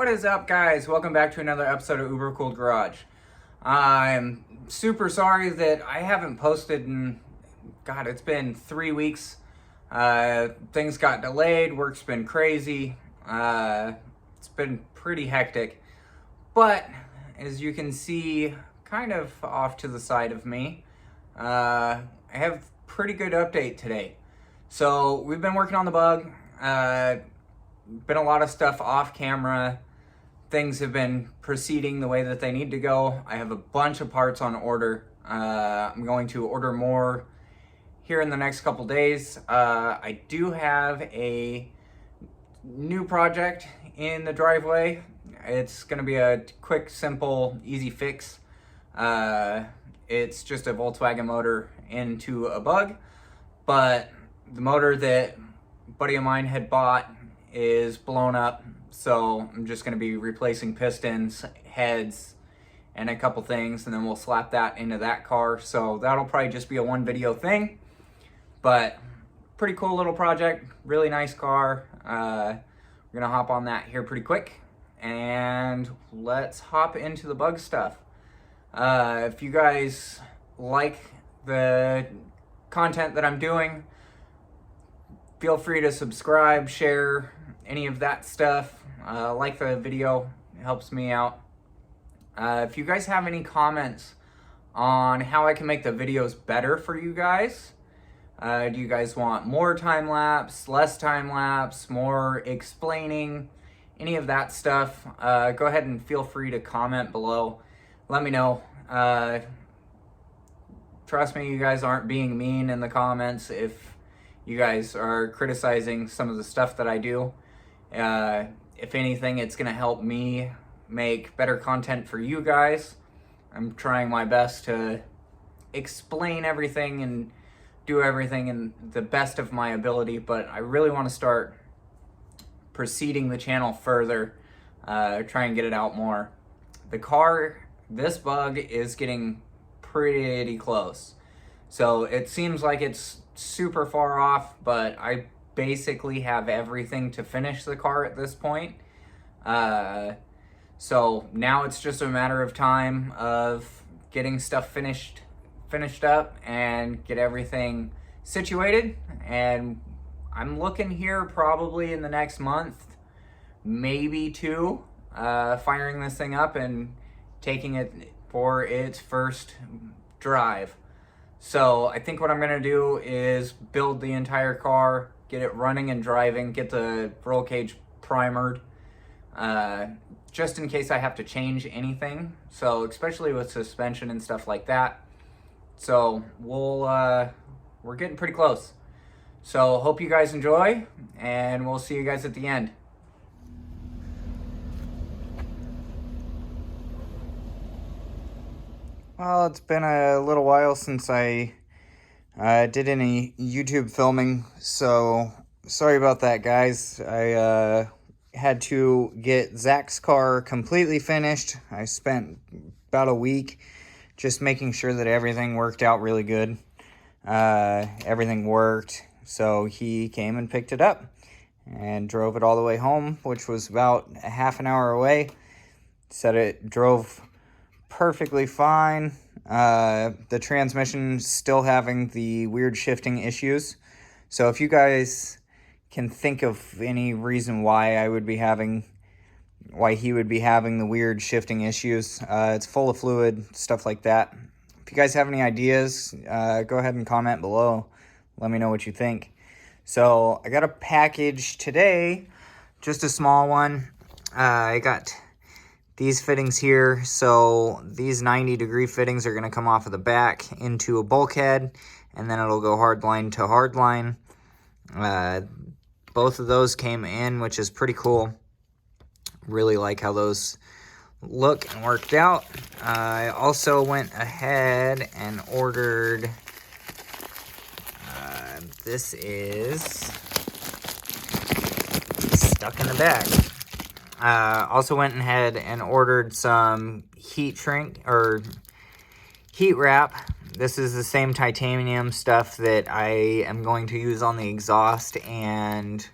What is up, guys? Welcome back to another episode of Uberkooledgarage. I'm super sorry that I haven't posted in, God, it's been 3 weeks. Things got delayed, work's been crazy. It's been pretty hectic. But, as you can see, kind of off to the side of me, I have a pretty good update today. So, we've been working on the bug. Been a lot of stuff off camera. Things have been proceeding the way that they need to go. I have a bunch of parts on order. I'm going to order more here in the next couple days. I do have a new project in the driveway. It's going to be a quick, simple, easy fix. It's just a Volkswagen motor into a bug, but the motor that a buddy of mine had bought is blown up, so I'm just going to be replacing pistons, heads, and a couple things, and then we'll slap that into that car. So that'll probably just be a one video thing, but pretty cool little project, really nice car. We're gonna hop on that here pretty quick, and let's hop into the bug stuff. If you guys like the content that I'm doing, feel free to subscribe, share, any of that stuff. Like the video, it helps me out. If you guys have any comments on how I can make the videos better for you guys, do you guys want more time-lapse, less time-lapse, more explaining, any of that stuff, go ahead and feel free to comment below. Let me know. Trust me, you guys aren't being mean in the comments if you guys are criticizing some of the stuff that I do. If anything, it's going to help me make better content for you guys. I'm trying my best to explain everything and do everything in the best of my ability, but I really want to start proceeding the channel further, try and get it out more. The car, this bug is getting pretty close. So it seems like it's super far off, but I basically have everything to finish the car at this point. So now it's just a matter of time of getting stuff finished up and get everything situated. And I'm looking here probably in the next month, maybe two, firing this thing up and taking it for its first drive. So I think what I'm gonna do is build the entire car, get it running and driving, get the roll cage primered, just in case I have to change anything. So especially with suspension and stuff like that. So we're getting pretty close. So hope you guys enjoy, and we'll see you guys at the end. Well, it's been a little while since I did any YouTube filming, so sorry about that, guys. I had to get Zach's car completely finished. I spent about a week just making sure that everything worked out really good. Everything worked, so he came and picked it up and drove it all the way home, which was about a half an hour away. Said it drove perfectly fine. The transmission still having the weird shifting issues. So if you guys can think of any reason why he would be having the weird shifting issues, it's full of fluid, stuff like that. If you guys have any ideas, go ahead and comment below. Let me know what you think. So I got a package today, just a small one. I got these fittings here. So these 90-degree fittings are going to come off of the back into a bulkhead, and then it'll go hardline to hardline. Both of those came in, which is pretty cool. Really like how those look and worked out. I also went ahead and ordered, this is stuck in the bag. Also went ahead and ordered some heat wrap. This is the same titanium stuff that I am going to use on the exhaust and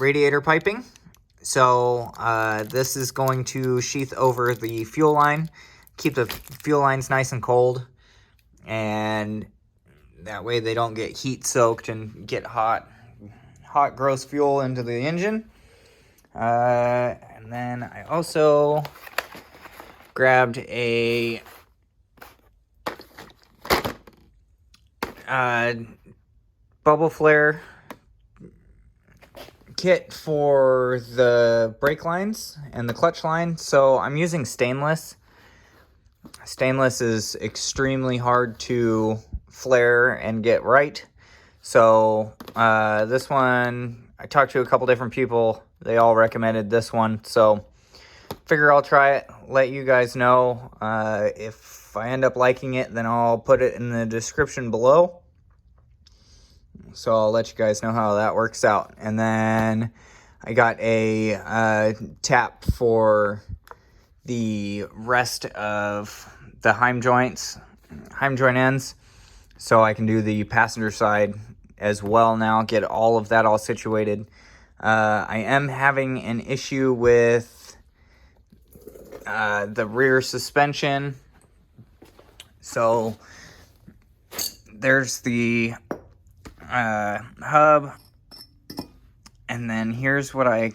radiator piping. So this is going to sheath over the fuel line, keep the fuel lines nice and cold, and that way they don't get heat soaked and get hot gross fuel into the engine. And then I also grabbed a bubble flare kit for the brake lines and the clutch line. So I'm using stainless. Stainless is extremely hard to flare and get right. So this one, I talked to a couple different people. They all recommended this one. So figure I'll try it, let you guys know. If I end up liking it, then I'll put it in the description below. So I'll let you guys know how that works out. And then I got a tap for the rest of the heim joint ends, so I can do the passenger side as well now, get all of that all situated. I am having an issue with the rear suspension. So there's the hub, and then here's what I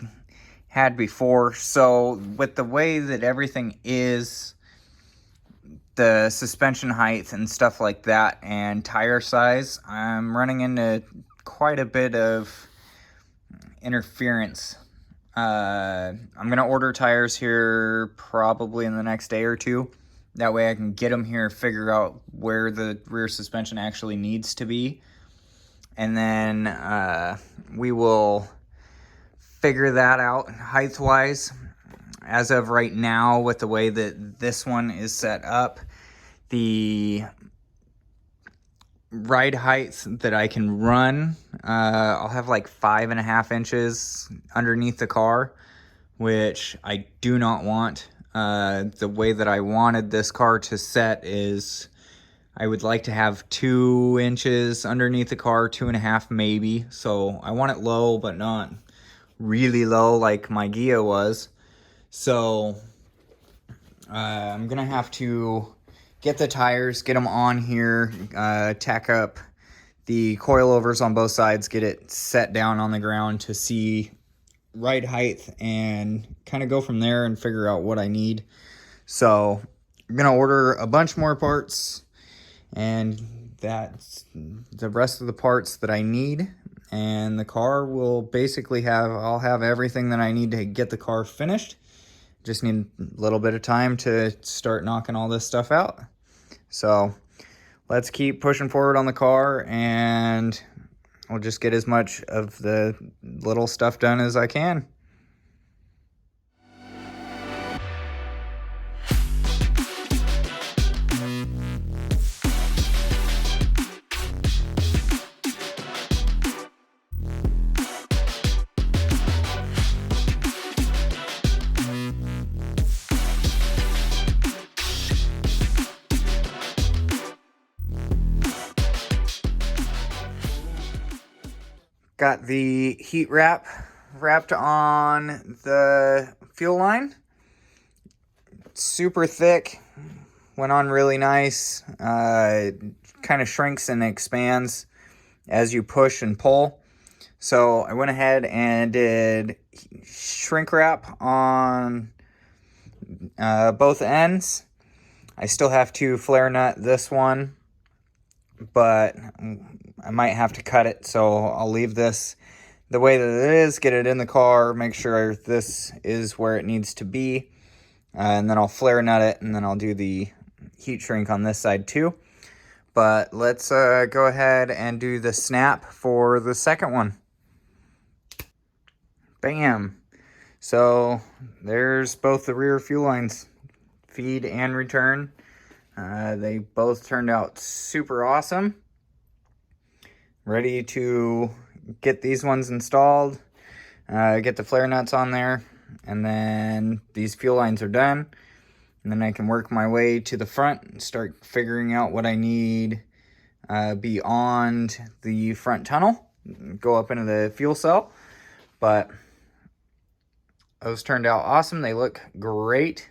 had before. So with the way that everything is, the suspension height and stuff like that and tire size, I'm running into quite a bit of interference. I'm gonna order tires here probably in the next day or two. That way I can get them here, figure out where the rear suspension actually needs to be, and then we will figure that out height-wise. As of right now, with the way that this one is set up, the ride height that I can run, I'll have like 5.5 inches underneath the car, which I do not want. The way that I wanted this car to set is I would like to have 2 inches underneath the car, 2.5 maybe. So I want it low, but not really low like my Gia was. So I'm gonna have to get the tires, get them on here, tack up the coilovers on both sides, get it set down on the ground to see ride height, and kind of go from there and figure out what I need. So I'm gonna order a bunch more parts, and that's the rest of the parts that I need, and the car will basically I'll have everything that I need to get the car finished. Just need a little bit of time to start knocking all this stuff out. So let's keep pushing forward on the car, and I'll just get as much of the little stuff done as I can. Got the heat wrap wrapped on the fuel line. Super thick, went on really nice. It kind of shrinks and expands as you push and pull. So I went ahead and did shrink wrap on both ends. I still have to flare nut this one, but I might have to cut it, so I'll leave this the way that it is, get it in the car, make sure this is where it needs to be, and then I'll flare nut it, and then I'll do the heat shrink on this side too. But let's go ahead and do the snap for the second one. Bam! So there's both the rear fuel lines, feed and return. They both turned out super awesome. Ready to get these ones installed, get the flare nuts on there, and then these fuel lines are done. And then I can work my way to the front and start figuring out what I need beyond the front tunnel, go up into the fuel cell. But those turned out awesome. They look great.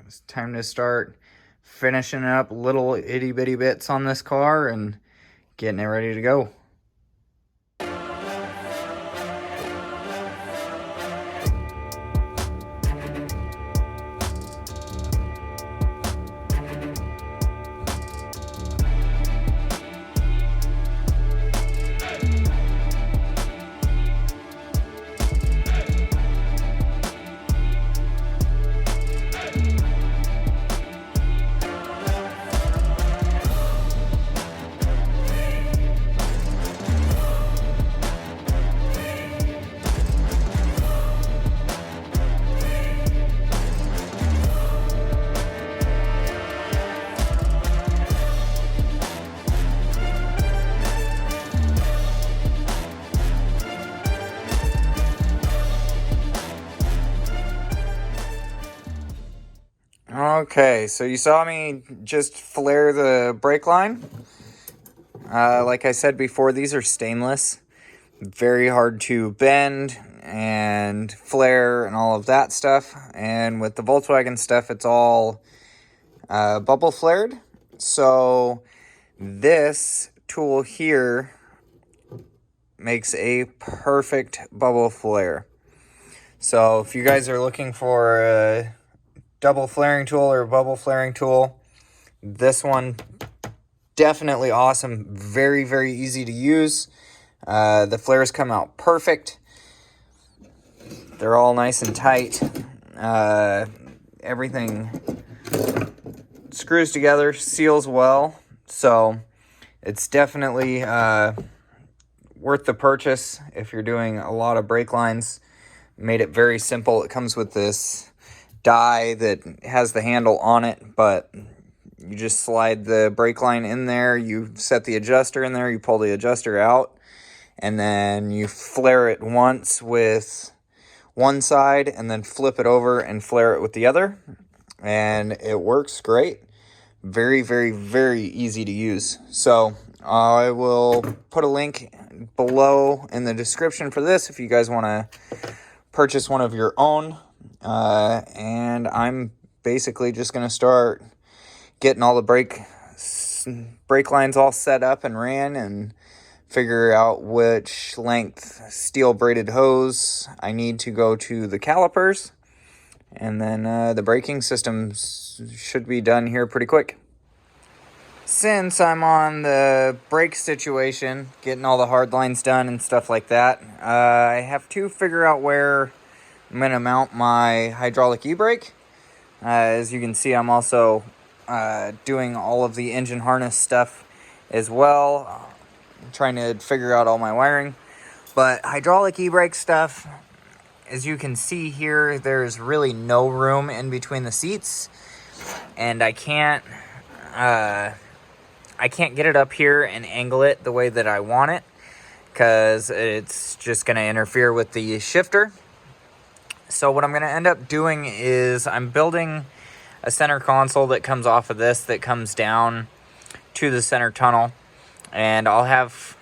It's time to start finishing up little itty bitty bits on this car and getting it ready to go. Okay, so you saw me just flare the brake line. Like I said before, these are stainless. Very hard to bend and flare and all of that stuff. And with the Volkswagen stuff, it's all bubble flared. So this tool here makes a perfect bubble flare. So if you guys are looking for a double flaring tool or bubble flaring tool, this one definitely awesome. Very, very easy to use. The flares come out perfect. They're all nice and tight. Everything screws together, seals well. So it's definitely worth the purchase if you're doing a lot of brake lines. Made it very simple. It comes with this die that has the handle on it, but you just slide the brake line in there, you set the adjuster in there, you pull the adjuster out, and then you flare it once with one side and then flip it over and flare it with the other, and it works great. Very, very, very easy to use. So I will put a link below in the description for this if you guys want to purchase one of your own. And I'm basically just going to start getting all the brake lines all set up and ran, and figure out which length steel braided hose I need to go to the calipers. And then the braking system should be done here pretty quick. Since I'm on the brake situation, getting all the hard lines done and stuff like that, I have to figure out where I'm going to mount my hydraulic e-brake. As you can see, I'm also doing all of the engine harness stuff as well. Trying to figure out all my wiring. But hydraulic e-brake stuff, as you can see here, there's really no room in between the seats. And I can't get it up here and angle it the way that I want it, because it's just going to interfere with the shifter. So what I'm going to end up doing is I'm building a center console that comes off of this, that comes down to the center tunnel. And I'll have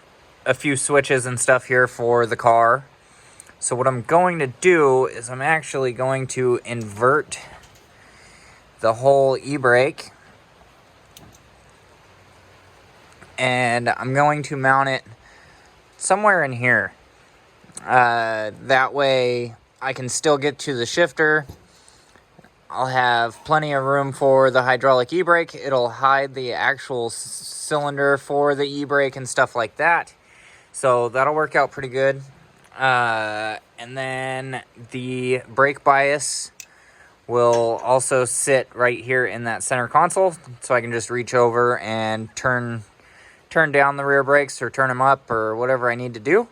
a few switches and stuff here for the car. So what I'm going to do is I'm actually going to invert the whole e-brake. And I'm going to mount it somewhere in here. That way I can still get to the shifter. I'll have plenty of room for the hydraulic e-brake. It'll hide the actual cylinder for the e-brake and stuff like that. So that'll work out pretty good. And then the brake bias will also sit right here in that center console. So I can just reach over and turn down the rear brakes or turn them up or whatever I need to do.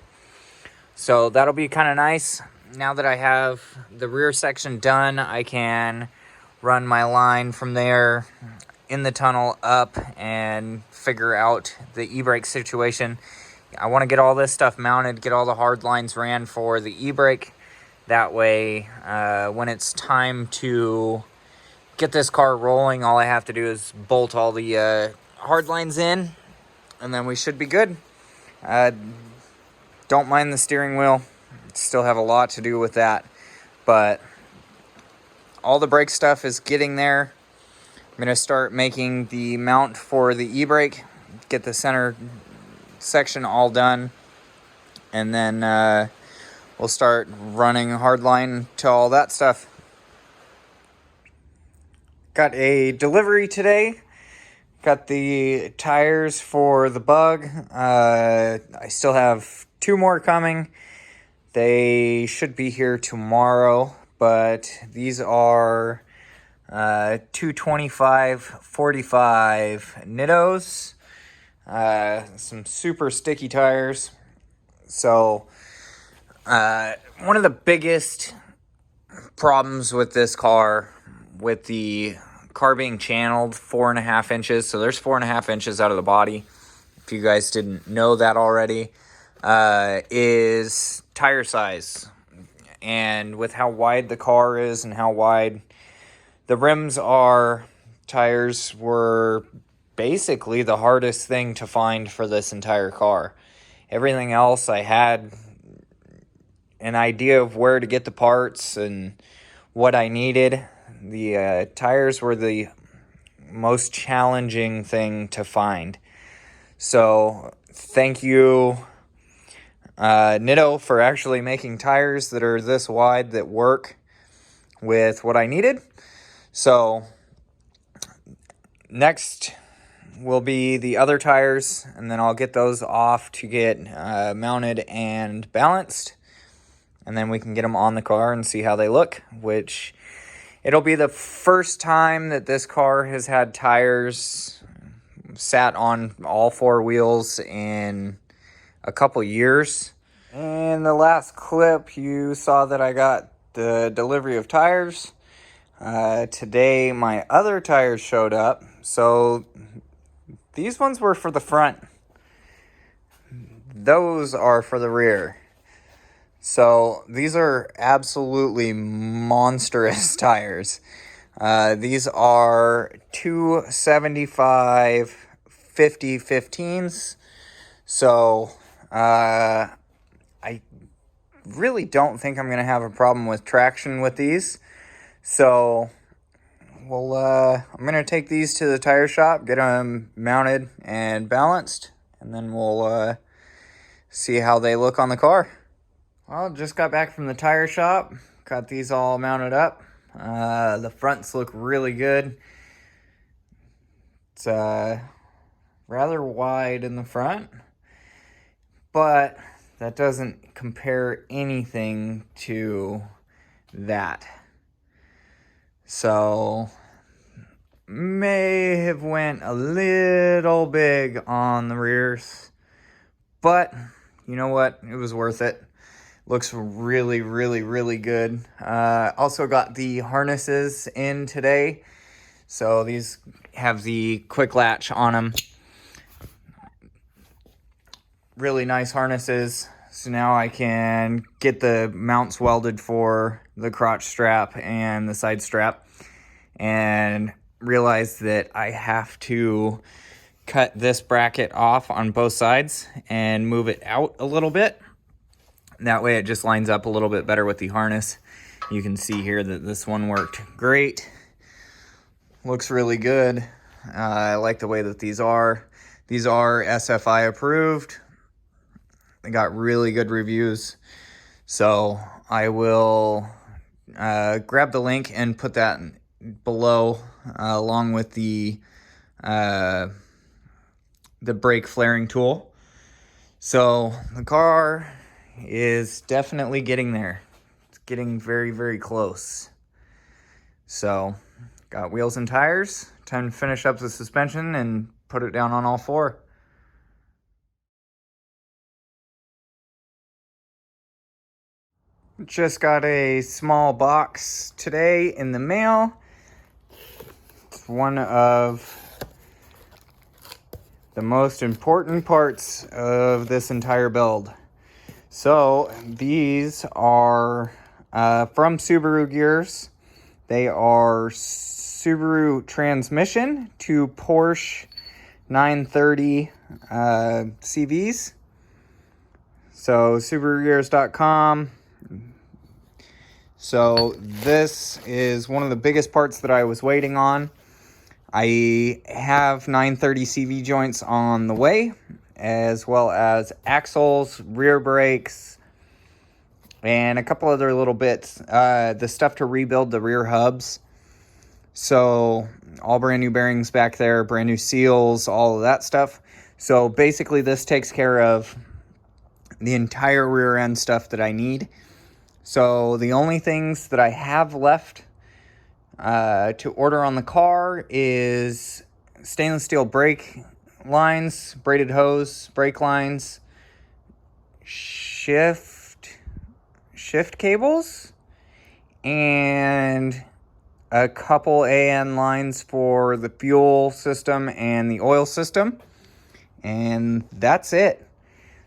So that'll be kind of nice. Now that I have the rear section done, I can run my line from there in the tunnel up and figure out the e-brake situation. I want to get all this stuff mounted, get all the hard lines ran for the e-brake. That way, when it's time to get this car rolling, all I have to do is bolt all the hard lines in, and then we should be good. Don't mind the steering wheel. Still have a lot to do with that. but all the brake stuff is getting there. I'm going to start making the mount for the e-brake, get the center section all done, and then we'll start running hardline to all that stuff. Got a delivery today. Got the tires for the Bug. I still have 2 more coming. They should be here tomorrow, but these are 225/45 Nittos. Some super sticky tires. So one of the biggest problems with this car, with the car being channeled 4.5 inches, so there's 4.5 inches out of the body, if you guys didn't know that already, is tire size. And with how wide the car is and how wide the rims are, tires were basically the hardest thing to find for this entire car. Everything else, I had an idea of where to get the parts and what I needed. The tires were the most challenging thing to find. So thank you, Nitto, for actually making tires that are this wide that work with what I needed. So next will be the other tires, and then I'll get those off to get mounted and balanced, and then we can get them on the car and see how they look, which it'll be the first time that this car has had tires sat on all 4 wheels in a couple years. In the last clip, you saw that I got the delivery of tires. Today, my other tires showed up. So these ones were for the front. Those are for the rear. So these are absolutely monstrous tires. These are 275/50/15s. So I really don't think I'm going to have a problem with traction with these. So I'm going to take these to the tire shop, get them mounted and balanced, and then we'll see how they look on the car. Well, just got back from the tire shop. Got these all mounted up. The fronts look really good. It's rather wide in the front, but that doesn't compare anything to that. So may have went a little big on the rears, but you know what? It was worth it. Looks really, really, really good. Also got the harnesses in today. So these have the quick latch on them. Really nice harnesses. So now I can get the mounts welded for the crotch strap and the side strap, and realize that I have to cut this bracket off on both sides and move it out a little bit. That way it just lines up a little bit better with the harness. You can see here that this one worked great. Looks really good. I like the way that these are. These are SFI approved. They got really good reviews. So I will grab the link and put that below, along with the brake flaring tool. So the car is definitely getting there. It's getting very, very close. So got wheels and tires. Time to finish up the suspension and put it down on all 4. Just got a small box today in the mail. It's one of the most important parts of this entire build. So these are from Subaru gears. They are Subaru transmission to Porsche 930 CVs. So SubaruGears.com. So this is one of the biggest parts that I was waiting on. I have 930 CV joints on the way, as well as axles, rear brakes, and a couple other little bits. The stuff to rebuild the rear hubs. So all brand new bearings back there, brand new seals, all of that stuff. So basically this takes care of the entire rear end stuff that I need. So the only things that I have left to order on the car is stainless steel brake lines, braided hose, brake lines, shift cables, and a couple AN lines for the fuel system and the oil system. And that's it.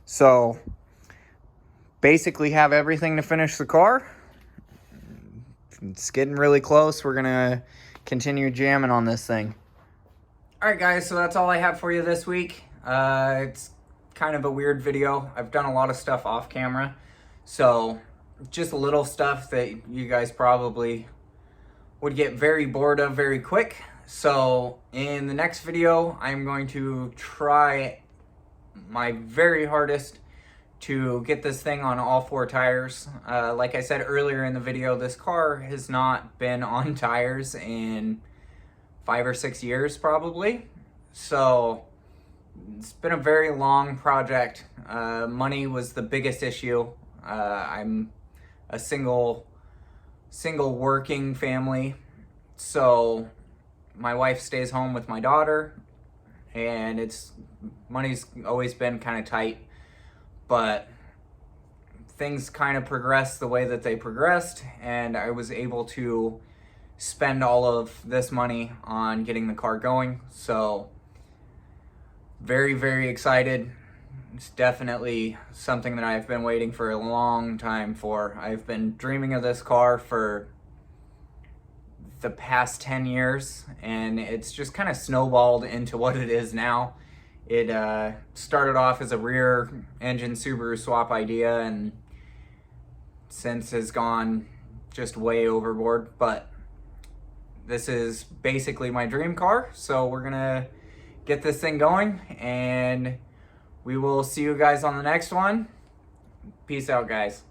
So basically have everything to finish the car. It's getting really close. We're gonna continue jamming on this thing. Alright guys, so that's all I have for you this week. It's kind of a weird video. I've done a lot of stuff off camera, so just a little stuff that you guys probably would get very bored of very quick. So in the next video, I'm going to try my very hardest to get this thing on all 4 tires. Like I said earlier in the video, this car has not been on tires in 5 or 6 years probably. So it's been a very long project. Money was the biggest issue. I'm a single working family, so my wife stays home with my daughter, and money's always been kind of tight, but things kind of progressed the way that they progressed, and I was able to spend all of this money on getting the car going. So very, very excited. It's definitely something that I've been waiting for a long time for. I've been dreaming of this car for the past 10 years, and it's just kind of snowballed into what it is now. It started off as a rear engine Subaru swap idea, and since has gone just way overboard. But this is basically my dream car, so we're gonna get this thing going, and we will see you guys on the next one. Peace out, guys.